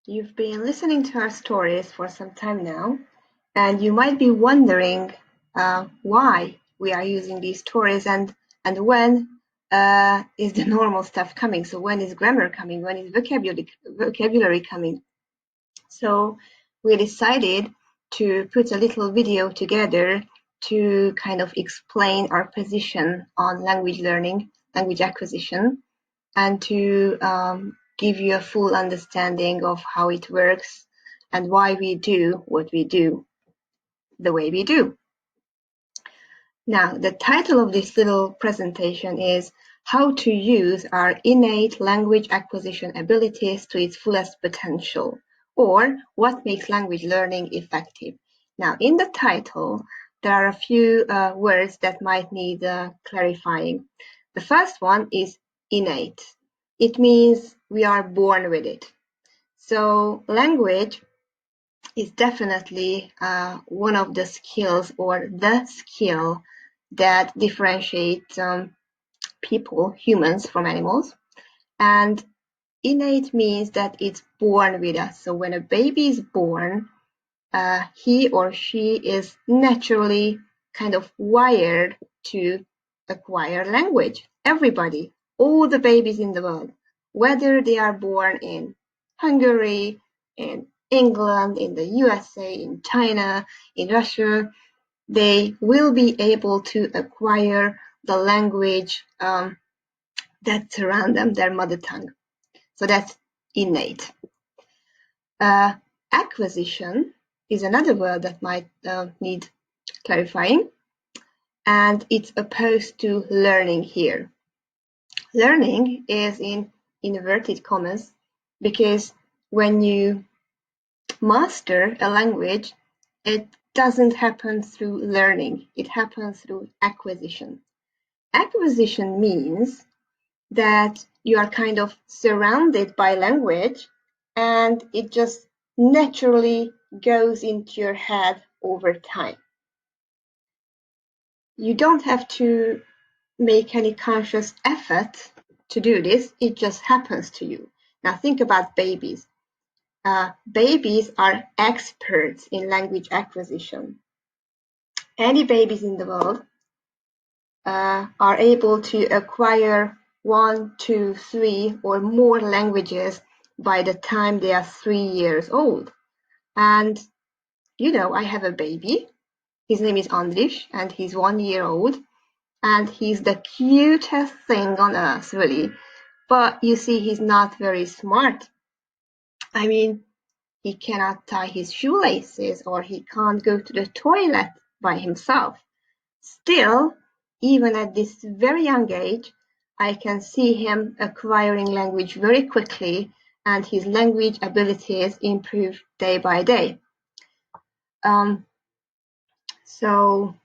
You've been listening to our stories for some time now, and you might be wondering why we are using these stories and when is the normal stuff coming. So when is grammar coming? When is vocabulary coming? So we decided to put a little video together to kind of explain our position on language learning, language acquisition, and to give you a full understanding of how it works and why we do what we do the way we do. Now, the title of this little presentation is How to Use Our Innate Language Acquisition Abilities to Its Fullest Potential, or What Makes Language Learning Effective. Now, in the title, there are a few words that might need clarifying. The first one is innate. It means we are born with it. So language is definitely one of the skills or the skill that differentiates people, humans, from animals. And innate means that it's born with us. So when a baby is born, he or she is naturally kind of wired to acquire language. Everybody, all the babies in the world, whether they are born in Hungary, in England, in the USA, in China, in Russia, they will be able to acquire the language that surround them, their mother tongue. So that's innate. Acquisition is another word that might need clarifying, and it's opposed to learning here. Learning is in inverted commas because when you master a language, it doesn't happen through learning, it happens through acquisition. Acquisition means that you are kind of surrounded by language and it just naturally goes into your head over time. You don't have to make any conscious effort to do this, it just happens to you. Now think about babies. Babies are experts in language acquisition. Any babies in the world are able to acquire 1, 2, 3 or more languages by the time they are 3 years old. And you know, I have a baby. His name is Andris and he's 1 year old. And he's the cutest thing on earth, really. But you see, he's not very smart. I mean, he cannot tie his shoelaces or he can't go to the toilet by himself. Still, even at this very young age, I can see him acquiring language very quickly and his language abilities improve day by day. So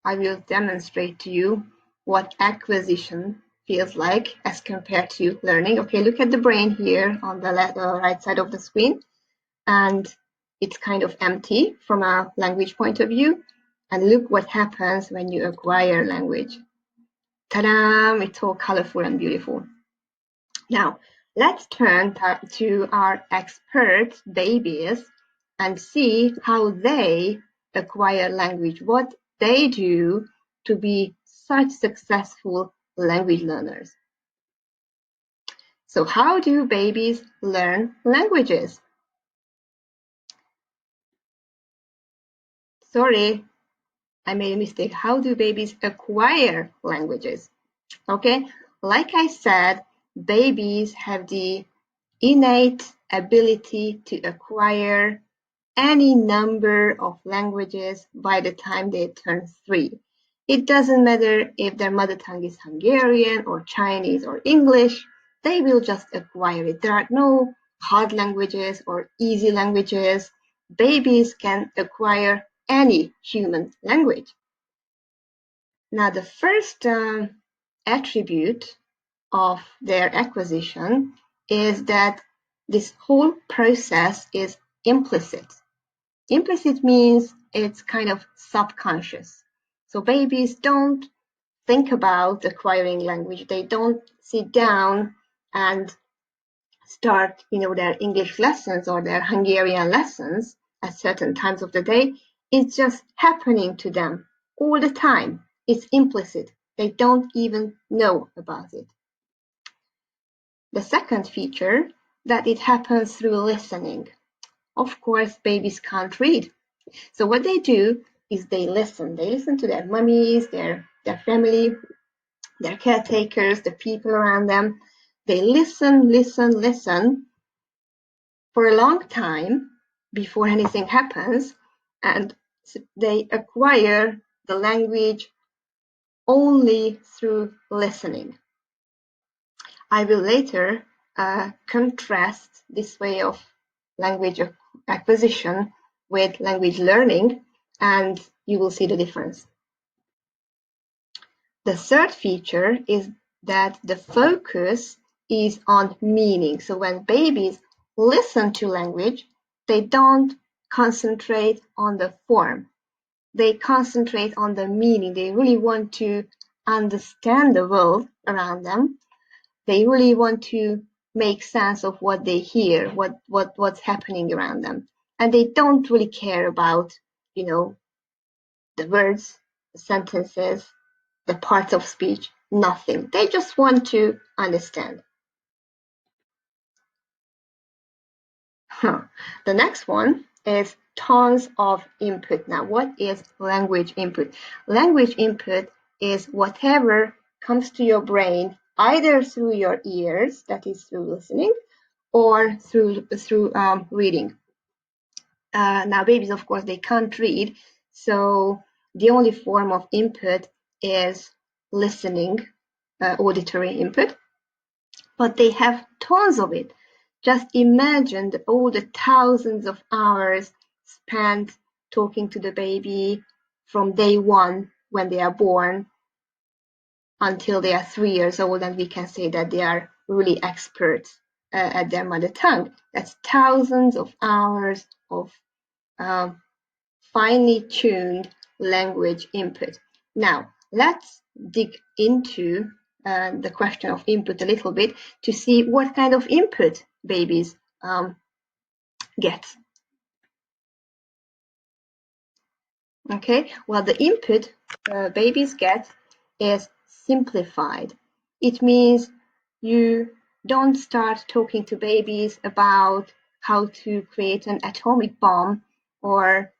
I will demonstrate to you what acquisition feels like as compared to learning. Okay, look at the brain here on the right side of the screen, and it's kind of empty from a language point of view. And look what happens when you acquire language. Ta-da! It's all colorful and beautiful. Now, let's turn to our expert babies and see how they acquire language, what they do to be such successful language learners. So how do babies learn languages? Sorry, I made a mistake. How do babies acquire languages? Okay, like I said, babies have the innate ability to acquire any number of languages by the time they turn 3. It doesn't matter if their mother tongue is Hungarian or Chinese or English, they will just acquire it. There are no hard languages or easy languages. Babies can acquire any human language. Now, the first attribute of their acquisition is that this whole process is implicit. Implicit means it's kind of subconscious. So babies don't think about acquiring language. They don't sit down and start, their English lessons or their Hungarian lessons at certain times of the day. It's just happening to them all the time. It's implicit. They don't even know about it. The second feature, that it happens through listening. Of course, babies can't read. So what they do is they listen. They listen to their mummies, their family, their caretakers, the people around them. They listen, listen, listen for a long time before anything happens, and they acquire the language only through listening. I will later contrast this way of language acquisition with language learning, and you will see the difference. The third feature is that the focus is on meaning. So when babies listen to language, they don't concentrate on the form. They concentrate on the meaning. They really want to understand the world around them. They really want to make sense of what they hear, what's happening around them. And they don't really care about, the words, the sentences, the parts of speech, nothing. They just want to understand. The next one is tons of input. Now, what is language input? Language input is whatever comes to your brain either through your ears, that is through listening, or through reading. Now, babies, of course, they can't read, so the only form of input is listening, auditory input, but they have tons of it. Just imagine all the thousands of hours spent talking to the baby from day one when they are born until they are 3 years old, and we can say that they are really experts at their mother tongue. That's thousands of hours of finely tuned language input. Now, let's dig into the question of input a little bit to see what kind of input babies get. Okay, well, the input babies get is simplified. It means you don't start talking to babies about how to create an atomic bomb, or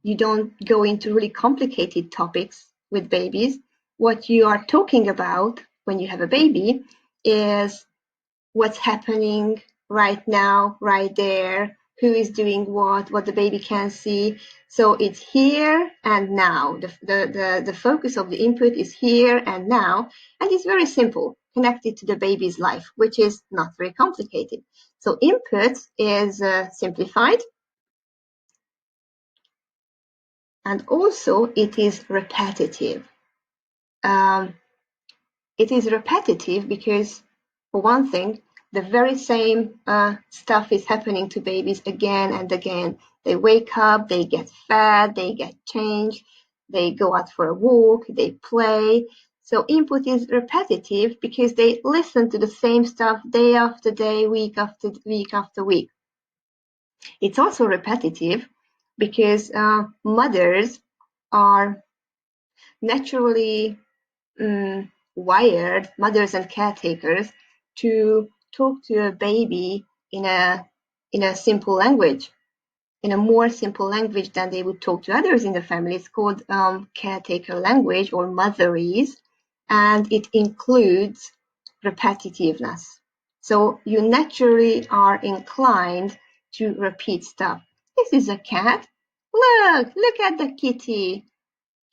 you don't go into really complicated topics with babies. What you are talking about when you have a baby is what's happening right now, right there, who is doing what the baby can see. So it's here and now. The focus of the input is here and now, and it's very simple, connected to the baby's life, which is not very complicated. So input is simplified, and also it is repetitive. It is repetitive because, for one thing, the very same stuff is happening to babies again and again. They wake up, they get fed, they get changed, they go out for a walk, they play. So input is repetitive because they listen to the same stuff day after day, week after week after week. It's also repetitive because mothers are naturally wired, mothers and caretakers, to talk to a baby in a simple language, in a more simple language than they would talk to others in the family. It's called caretaker language, or motherese, and it includes repetitiveness. So you naturally are inclined to repeat stuff. This is a cat. Look at the kitty.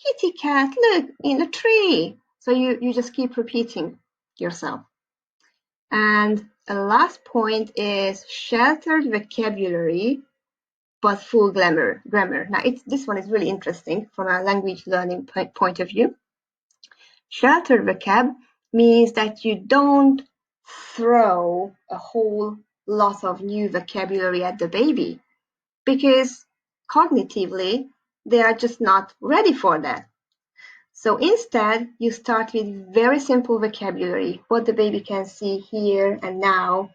Kitty cat, look, in a tree. So you just keep repeating yourself. And the last point is sheltered vocabulary, but full grammar. Now, this one is really interesting from a language learning point of view. Sheltered vocab means that you don't throw a whole lot of new vocabulary at the baby, because cognitively, they are just not ready for that. So instead, you start with very simple vocabulary, what the baby can see here and now,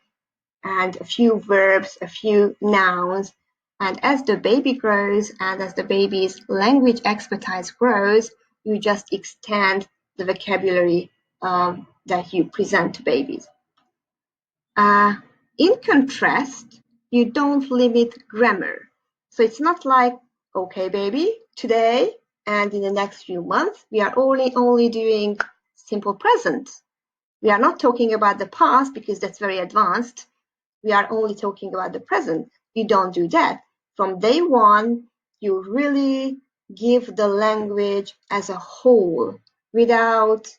and a few verbs, a few nouns. And as the baby grows and as the baby's language expertise grows, you just extend the vocabulary that you present to babies. In contrast, you don't limit grammar. So it's not like, okay, baby, today and in the next few months, we are only doing simple present. We are not talking about the past because that's very advanced. We are only talking about the present. You don't do that. From day one, you really give the language as a whole without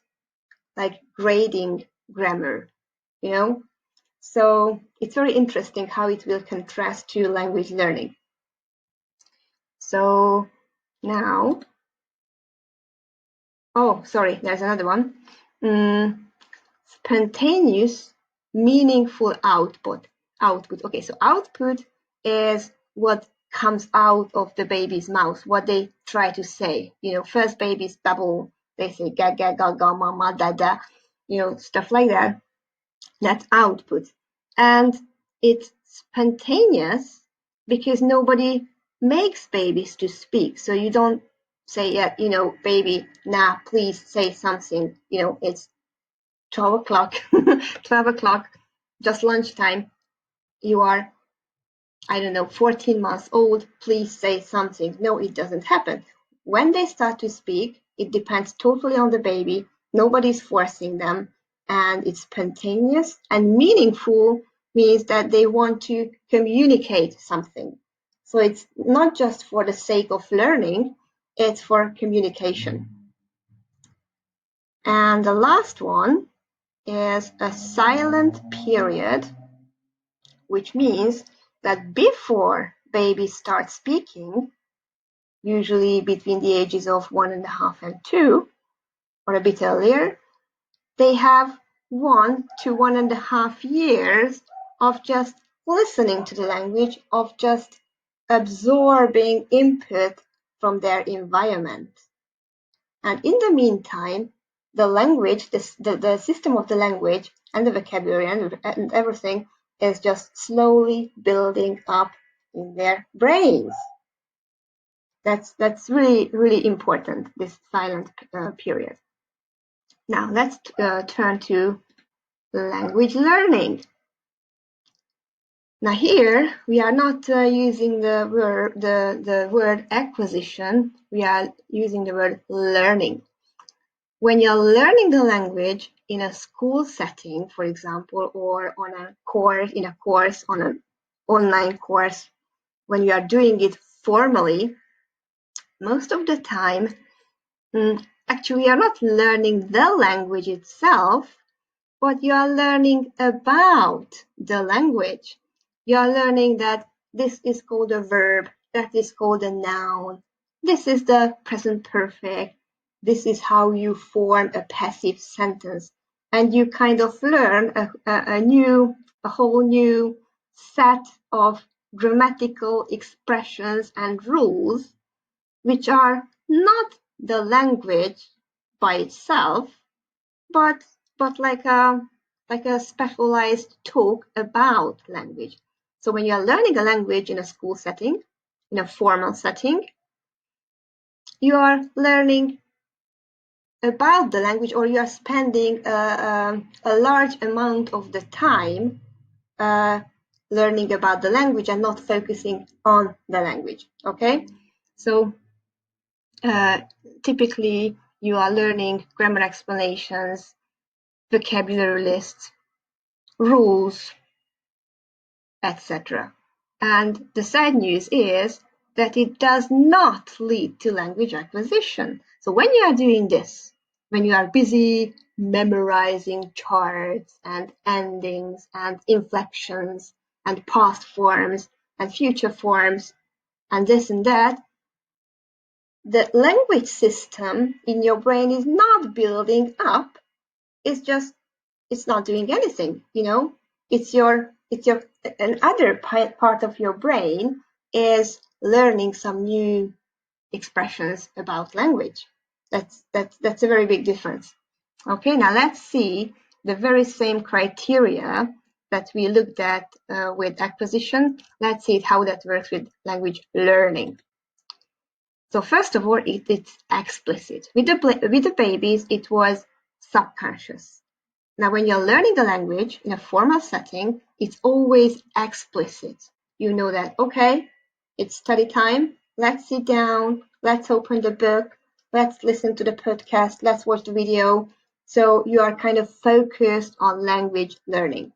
like grading grammar, you know? So it's very interesting how it will contrast to language learning. So now, oh, sorry, there's another one. Spontaneous, meaningful output. Okay, so output is what comes out of the baby's mouth, what they try to say. First babies babble, they say ga ga ga ga mama da da, stuff like that. That's output. And it's spontaneous because nobody makes babies to speak. So you don't say, yeah, baby, now please say something. It's 12 o'clock, 12 o'clock, just lunchtime. You are, I don't know, 14 months old. Please say something. No, it doesn't happen. When they start to speak, it depends totally on the baby. Nobody's forcing them. And it's spontaneous and meaningful means that they want to communicate something. So it's not just for the sake of learning, it's for communication. And the last one is a silent period, which means that before babies start speaking, usually between the ages of 1.5 and 2, or a bit earlier, they have 1 to 1.5 years of just listening to the language, of just absorbing input from their environment. And in the meantime, the language, the system of the language and the vocabulary and everything is just slowly building up in their brains. That's really, really important, this silent period. Now let's turn to language learning. Now here we are not using the word acquisition, we are using the word learning. When you're learning the language in a school setting, for example, or on a course, on an online course, when you are doing it formally, most of the time, actually you're not learning the language itself, but you are learning about the language. You are learning that this is called a verb, that is called a noun, this is the present perfect, this is how you form a passive sentence. And you kind of learn a whole new set of grammatical expressions and rules, which are not the language by itself, but like a specialized talk about language. So when you're learning a language in a school setting, in a formal setting, you are learning about the language, or you are spending a large amount of the time learning about the language and not focusing on the language. Okay, so typically you are learning grammar explanations, vocabulary lists, rules, etc. And the sad news is that it does not lead to language acquisition. So when you are doing this, when you are busy memorizing charts and endings and inflections and past forms and future forms and this and that, the language system in your brain is not building up. It's not doing anything, it's your another part of your brain is learning some new expressions about language. That's a very big difference. Okay, now let's see the very same criteria that we looked at with acquisition, let's see how that works with language learning. So first of all, it's explicit. With the babies, it was subconscious. Now, when you're learning the language in a formal setting, it's always explicit. You know that, okay, it's study time. Let's sit down. Let's open the book. Let's listen to the podcast. Let's watch the video. So you are kind of focused on language learning.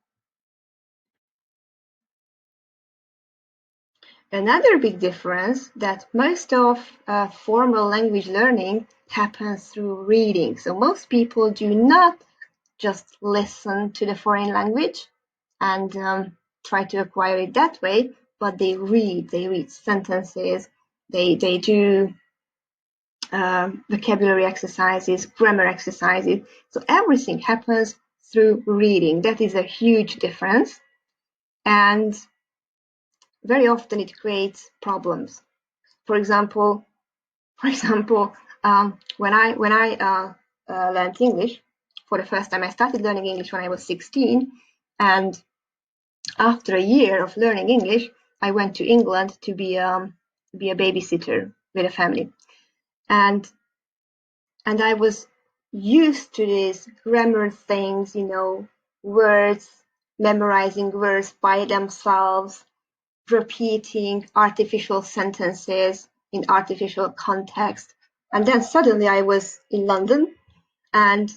Another big difference that most of formal language learning happens through reading. So most people do not just listen to the foreign language and try to acquire it that way, but they read sentences, they do vocabulary exercises, grammar exercises. So everything happens through reading. That is a huge difference. And very often it creates problems. For example, when I learned English for the first time, I started learning English when I was 16, and after a year of learning English, I went to England to be a babysitter with a family, and I was used to these grammar things, words, memorizing words by themselves, repeating artificial sentences in artificial context. And then suddenly I was in London and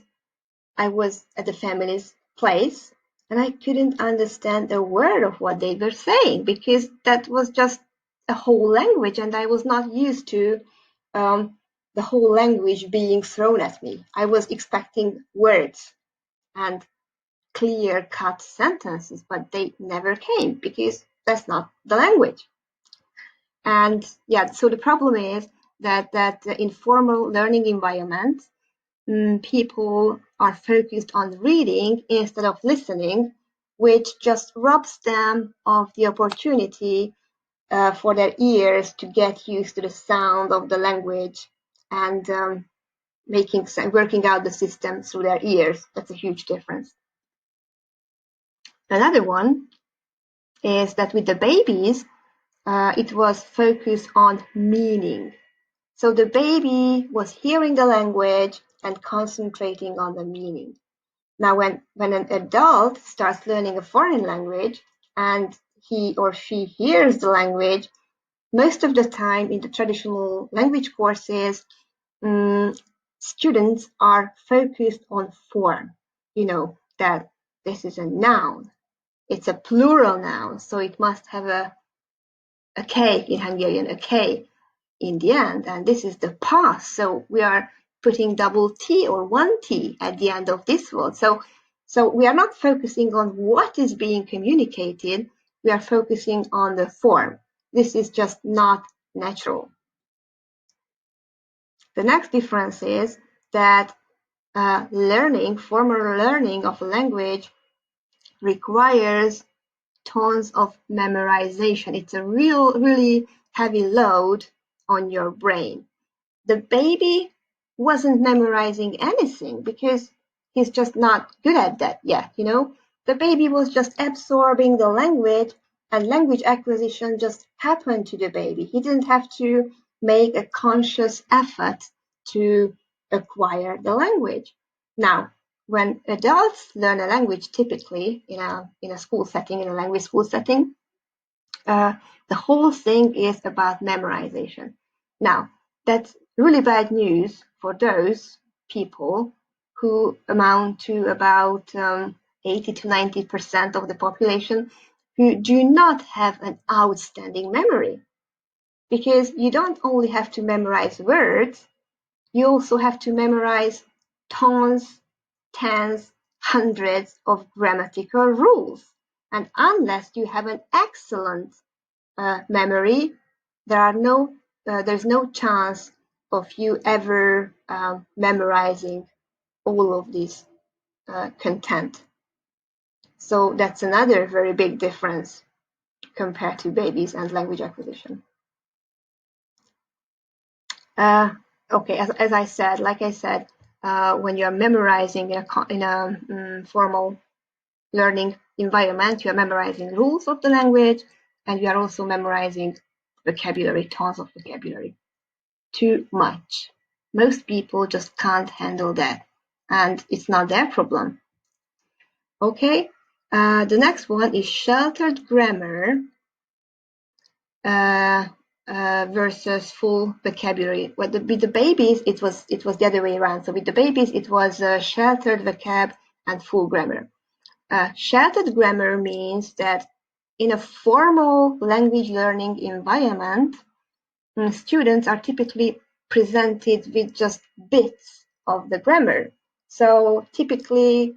I was at the family's place and I couldn't understand a word of what they were saying because that was just a whole language and I was not used to the whole language being thrown at me. I was expecting words and clear-cut sentences, but they never came because that's not the language. And yeah, so the problem is that in formal learning environments, people are focused on reading instead of listening, which just robs them of the opportunity for their ears to get used to the sound of the language and working out the system through their ears. That's a huge difference. Another one is that with the babies, it was focused on meaning. So the baby was hearing the language and concentrating on the meaning. Now, when an adult starts learning a foreign language and he or she hears the language, most of the time in the traditional language courses, students are focused on form. That this is a noun. It's a plural noun, so it must have a K in Hungarian, a K in the end, and this is the past. So we are putting double T or one T at the end of this word. So we are not focusing on what is being communicated. We are focusing on the form. This is just not natural. The next difference is that formal learning of a language requires tons of memorization. It's a really heavy load on your brain. The baby wasn't memorizing anything because he's just not good at that yet, The baby was just absorbing the language and language acquisition just happened to the baby. He didn't have to make a conscious effort to acquire the language. Now, when adults learn a language, typically in a school setting, in a language school setting, the whole thing is about memorization. Now, that's really bad news for those people who amount to about 80 to 90% of the population who do not have an outstanding memory. Because you don't only have to memorize words, you also have to memorize tons, tens, hundreds of grammatical rules. And unless you have an excellent memory, there's no chance of you ever memorizing all of this content. So that's another very big difference compared to babies and language acquisition. Okay, as I said, when you're memorizing in a formal learning environment, you are memorizing rules of the language, and you are also memorizing vocabulary, tons of vocabulary. Too much. Most people just can't handle that, and it's not their problem. Okay, the next one is sheltered grammar versus full vocabulary. With the babies, it was the other way around. So with the babies, it was sheltered vocab and full grammar. Sheltered grammar means that in a formal language learning environment, students are typically presented with just bits of the grammar. So typically,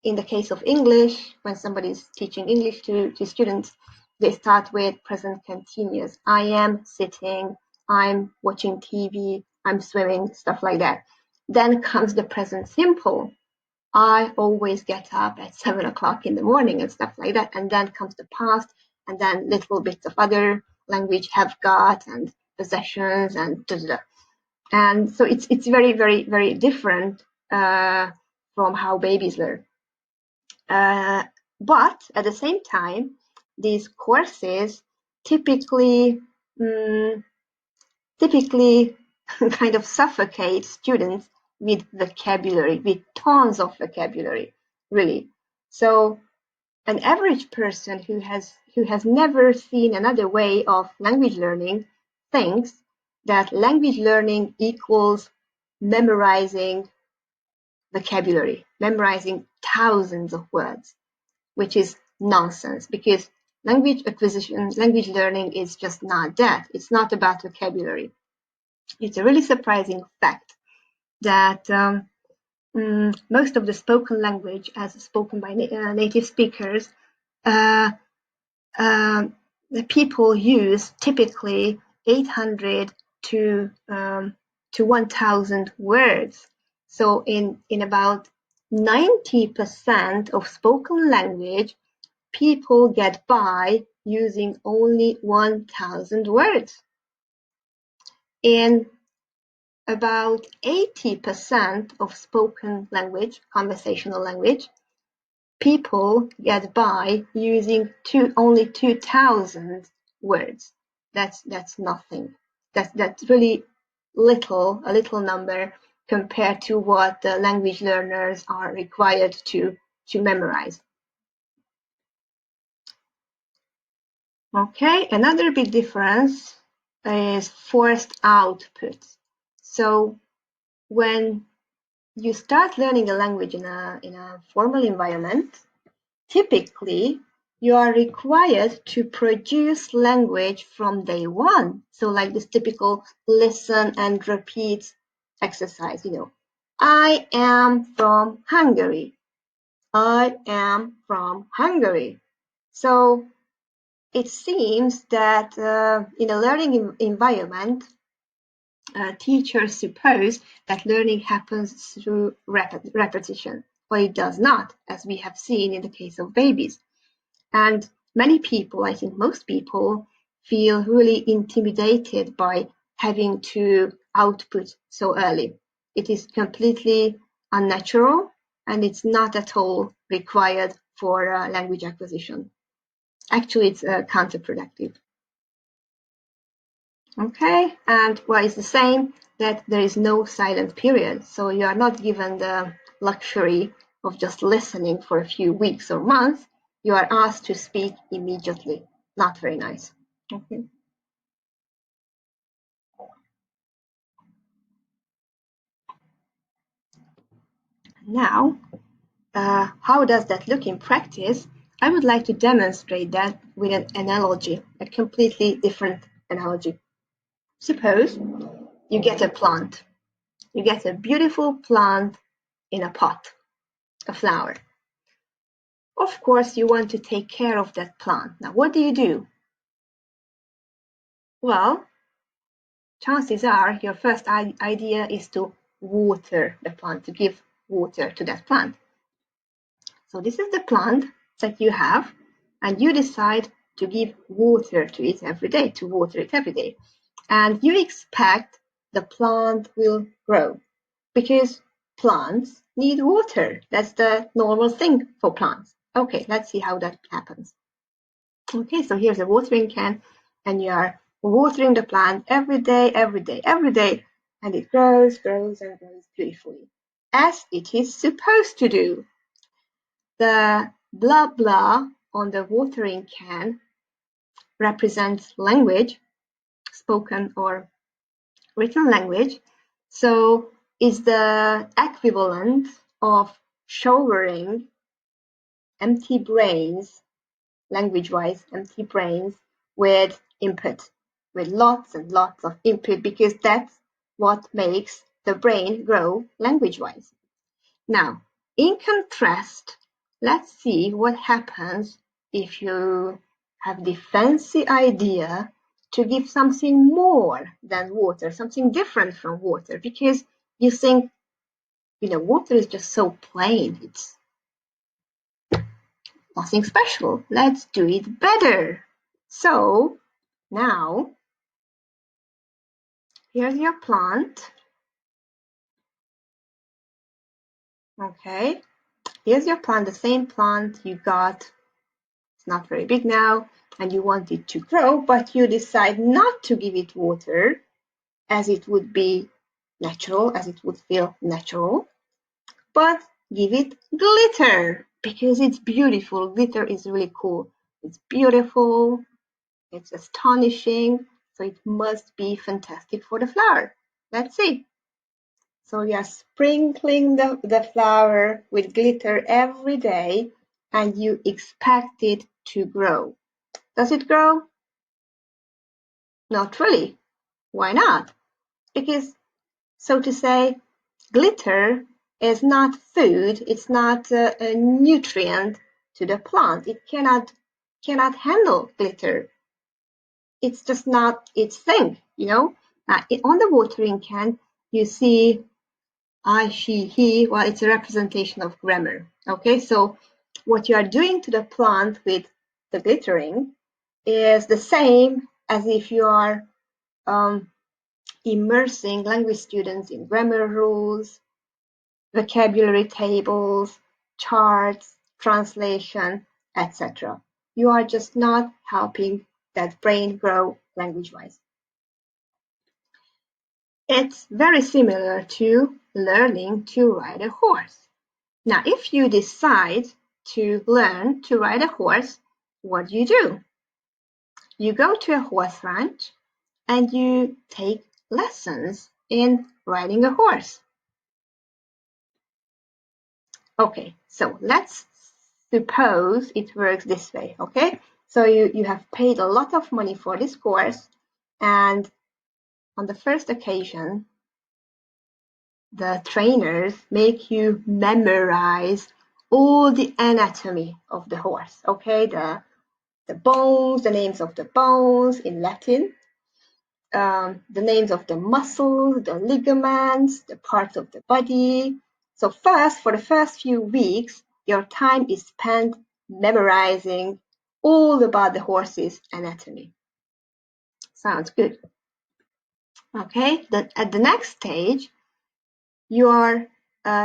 in the case of English, when somebody is teaching English to students, they start with present continuous. I am sitting, I'm watching TV, I'm swimming, stuff like that. Then comes the present simple. I always get up at 7 o'clock in the morning and stuff like that. And then comes the past, and then little bits of other language, have got and possessions and da, da, da. And so it's very, very, very different from how babies learn. But at the same time, these courses typically kind of suffocate students with vocabulary, with tons of vocabulary, really. So an average person who has never seen another way of language learning thinks that language learning equals memorizing vocabulary, memorizing thousands of words, which is nonsense, because language acquisition, language learning is just not that. It's not about vocabulary. It's a really surprising fact that most of the spoken language, as spoken by native speakers, the people use typically 800 to 1,000 words. So in about 90% of spoken language, people get by using only 1,000 words. In about 80% of spoken language, conversational language, people get by using only 2,000 words. That's nothing. That's really little, a little number compared to what the language learners are required to memorize. Okay, another big difference is forced output. So when you start learning a language in a formal environment, typically you are required to produce language from day one. So like this typical listen and repeat exercise, I am from Hungary. I am from Hungary. So it seems that in a learning environment, teachers suppose that learning happens through repetition, but it does not, as we have seen in the case of babies. And many people, I think most people, feel really intimidated by having to output so early. It is completely unnatural, and it's not at all required for language acquisition. Actually, it's counterproductive. Okay, and what is the same, that there is no silent period. So you are not given the luxury of just listening for a few weeks or months. You are asked to speak immediately. Not very nice. Okay. Now, how does that look in practice? I would like to demonstrate that with an analogy, a completely different analogy. Suppose you get a plant. You get a beautiful plant in a pot, a flower. Of course, you want to take care of that plant. Now, what do? Well, chances are your first idea is to water the plant, to give water to that plant. So this is the plant that you have, and you decide to give water to it every day, to water it every day. And you expect the plant will grow, because plants need water. That's the normal thing for plants. Okay, let's see how that happens. Okay, so here's a watering can, and you are watering the plant every day, every day, every day, and it grows, grows, and grows beautifully, as it is supposed to do. The blah blah on the watering can represents language, spoken or written language. So is the equivalent of showering empty brains, language-wise, empty brains with input, with lots and lots of input, because that's what makes the brain grow language-wise. Now, in contrast, let's see what happens if you have the fancy idea to give something more than water, something different from water, because you think, water is just so plain. It's nothing special. Let's do it better. So now, here's your plant. Okay, here's your plant, the same plant you got. It's not very big now, and you want it to grow, but you decide not to give it water as it would be natural, as it would feel natural, but give it glitter because it's beautiful. Glitter is really cool. It's beautiful, it's astonishing, so it must be fantastic for the flower. Let's see. So you're sprinkling the flower with glitter every day, and you expect it to grow. Does it grow? Not really. Why not? Because, so to say, glitter is not food, it's not a nutrient to the plant. It cannot handle glitter. It's just not its thing, on the watering can, you see I, she, he. Well, it's a representation of grammar. Okay, so what you are doing to the plant with the glittering is the same as if you are immersing language students in grammar rules, vocabulary tables, charts, translation, etc. You are just not helping that brain grow language-wise. It's very similar to learning to ride a horse. Now, if you decide to learn to ride a horse, what do? You go to a horse ranch and you take lessons in riding a horse. Okay, so let's suppose it works this way, okay? So you have paid a lot of money for this course, and on the first occasion, the trainers make you memorize all the anatomy of the horse, okay? The bones, the names of the bones in Latin, the names of the muscles, the ligaments, the parts of the body. So first, for the first few weeks, your time is spent memorizing all about the horse's anatomy. Sounds good. Okay, at the next stage, you are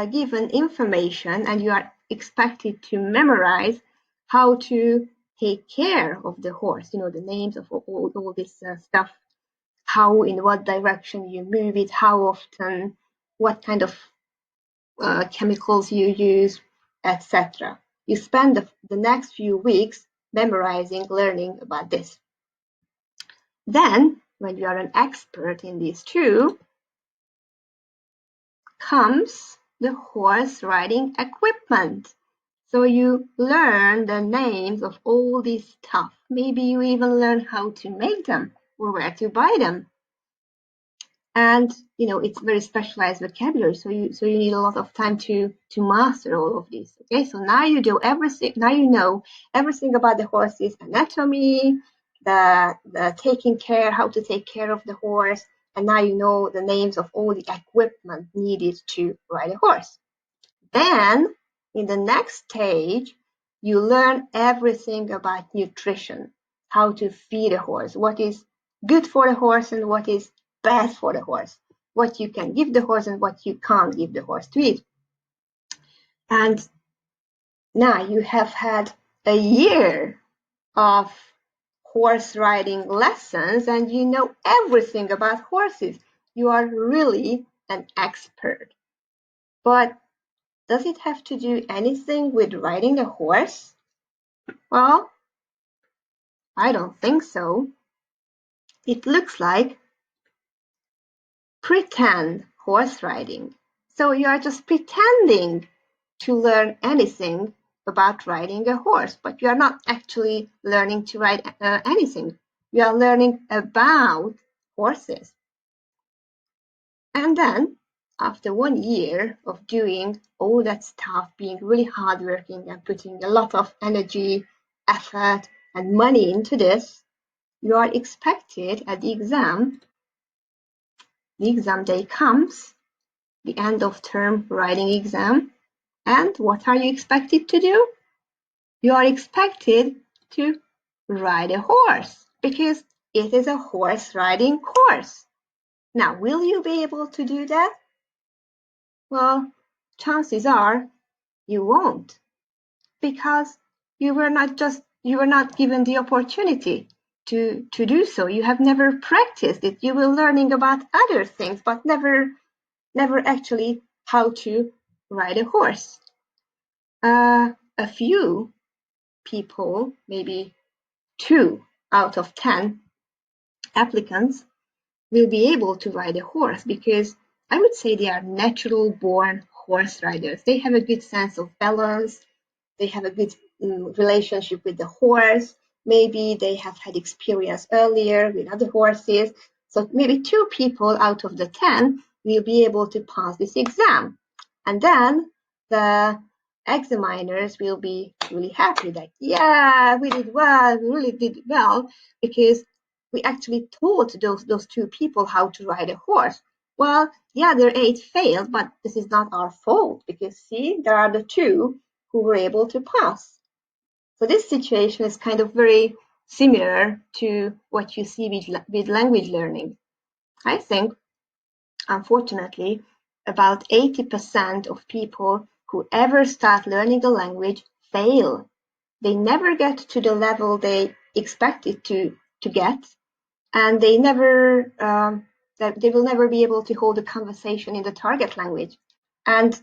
given information and you are expected to memorize how to take care of the horse, the names of all this stuff, how, in what direction you move it, how often, what kind of chemicals you use, etc. You spend the next few weeks memorizing, learning about this. Then, when you are an expert in these two, comes the horse riding equipment. So you learn the names of all this stuff. Maybe you even learn how to make them or where to buy them. And it's very specialized vocabulary, so you need a lot of time to master all of this. Okay, so now you do everything. Now you know everything about the horse's anatomy, the taking care, how to take care of the horse, and now you know the names of all the equipment needed to ride a horse. Then, in the next stage, you learn everything about nutrition, how to feed a horse, what is good for the horse and what is bad for the horse, what you can give the horse and what you can't give the horse to eat. And Now you have had a year of horse riding lessons and you know everything about horses. You are really an expert. But does it have to do anything with riding a horse? Well, I don't think so. It looks like pretend horse riding. So you are just pretending to learn anything about riding a horse, but you are not actually learning to ride anything. You are learning about horses. And then, after 1 year of doing all that stuff, being really hardworking and putting a lot of energy, effort, and money into this, you are expected at the exam day comes, the end of term writing exam, and what are you expected to do? You are expected to ride a horse because it is a horse riding course. Now, will you be able to do that? Well, chances are you won't because you were not given the opportunity to do so. You have never practiced it. You were learning about other things, but never actually how to ride a horse. A few people, maybe 2 out of 10 applicants, will be able to ride a horse because I would say they are natural born horse riders. They have a good sense of balance. They have a good relationship with the horse. Maybe they have had experience earlier with other horses. So maybe 2 people out of the 10 will be able to pass this exam. And then the examiners will be really happy that, yeah, we did well, we really did well, because we actually taught those 2 people how to ride a horse. Well, the other 8 failed, but this is not our fault because see, there are the 2 who were able to pass. So this situation is kind of very similar to what you see with language learning. I think, unfortunately, about 80% of people who ever start learning a language fail. They never get to the level they expected to get, and they will never be able to hold a conversation in the target language. And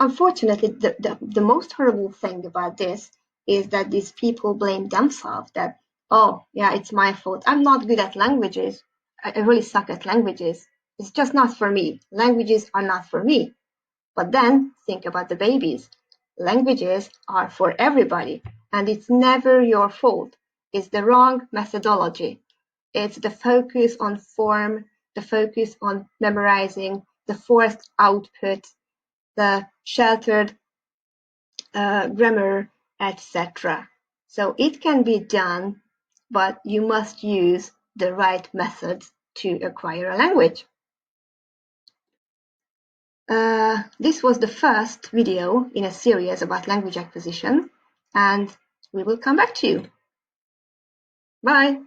unfortunately, the most horrible thing about this is that these people blame themselves that, oh, yeah, it's my fault. I'm not good at languages. I really suck at languages. It's just not for me. Languages are not for me. But then think about the babies. Languages are for everybody, and it's never your fault. It's the wrong methodology. It's the focus on form, the focus on memorizing, the forced output, the sheltered grammar, etc. So it can be done, but you must use the right methods to acquire a language. This was the first video in a series about language acquisition, and we will come back to you. Bye.